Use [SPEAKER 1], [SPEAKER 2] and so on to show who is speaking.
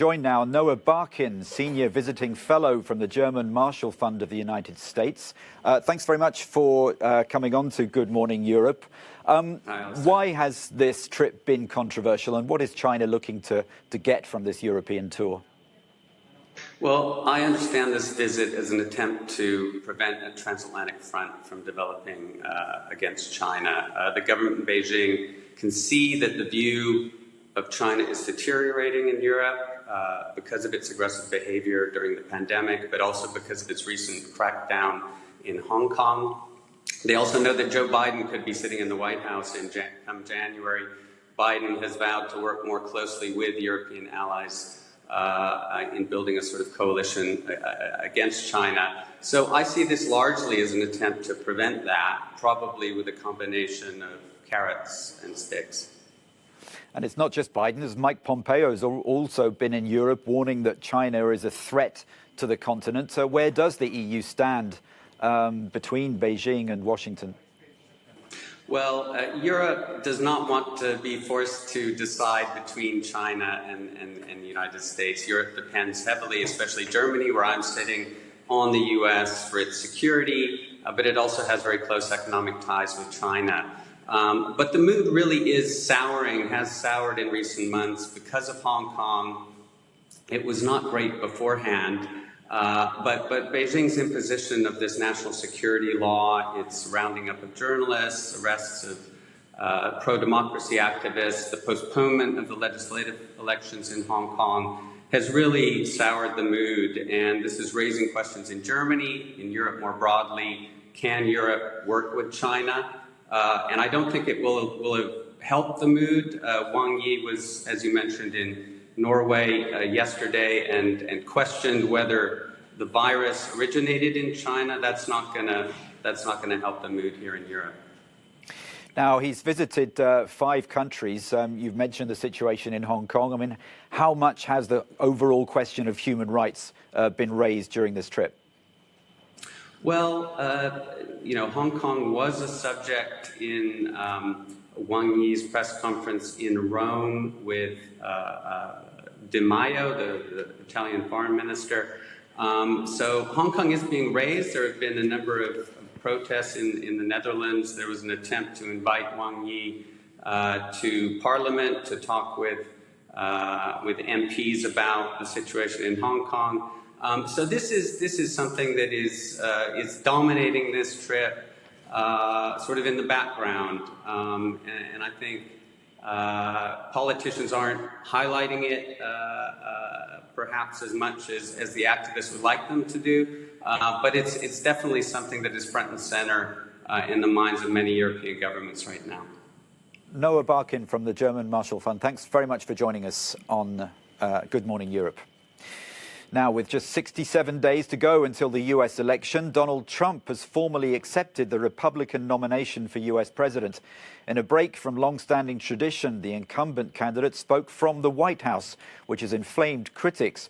[SPEAKER 1] Join now Noah Barkin, Senior Visiting Fellow from the German Marshall Fund of the United States. Thanks very much for coming on to Good Morning Europe. Why has this trip been controversial, and what is China looking to get from this European tour?
[SPEAKER 2] Well, I understand this visit as an attempt to prevent a transatlantic front from developing against China. The government in Beijing can see that the view of China is deteriorating in Europe because of its aggressive behavior during the pandemic, but also because of its recent crackdown in Hong Kong. They also know that Joe Biden could be sitting in the White House come January. Biden has vowed to work more closely with European allies in building a sort of coalition against China. So I see this largely as an attempt to prevent that, probably with a combination of carrots and sticks.
[SPEAKER 1] And it's not just Biden, as Mike Pompeo has also been in Europe warning that China is a threat to the continent. So where does the EU stand between Beijing and Washington?
[SPEAKER 2] Well, Europe does not want to be forced to decide between China and the United States. Europe depends heavily, especially Germany, where I'm sitting, on the U.S. for its security, but it also has very close economic ties with China. But the mood really is souring, has soured in recent months because of Hong Kong. It was not great beforehand, but Beijing's imposition of this national security law, its rounding up of journalists, arrests of pro-democracy activists, the postponement of the legislative elections in Hong Kong has really soured the mood. And this is raising questions in Germany, in Europe more broadly. Can Europe work with China? And I don't think it will have helped the mood. Wang Yi was, as you mentioned, in Norway yesterday and questioned whether the virus originated in China. That's not gonna help the mood here in Europe.
[SPEAKER 1] Now, he's visited 5 countries. You've mentioned the situation in Hong Kong. I mean, how much has the overall question of human rights been raised during this trip?
[SPEAKER 2] Well, Hong Kong was a subject in Wang Yi's press conference in Rome with Di Maio, the Italian foreign minister. So Hong Kong is being raised. There have been a number of protests in the Netherlands. There was an attempt to invite Wang Yi to Parliament to talk with MPs about the situation in Hong Kong. So this is something that is dominating this trip, sort of in the background, and I think politicians aren't highlighting it perhaps as much as the activists would like them to do, but it's definitely something that is front and center in the minds of many European governments right now.
[SPEAKER 1] Noah Barkin from the German Marshall Fund, thanks very much for joining us on Good Morning Europe. Now, with just 67 days to go until the U.S. election, Donald Trump has formally accepted the Republican nomination for U.S. president. In a break from long-standing tradition, the incumbent candidate spoke from the White House, which has inflamed critics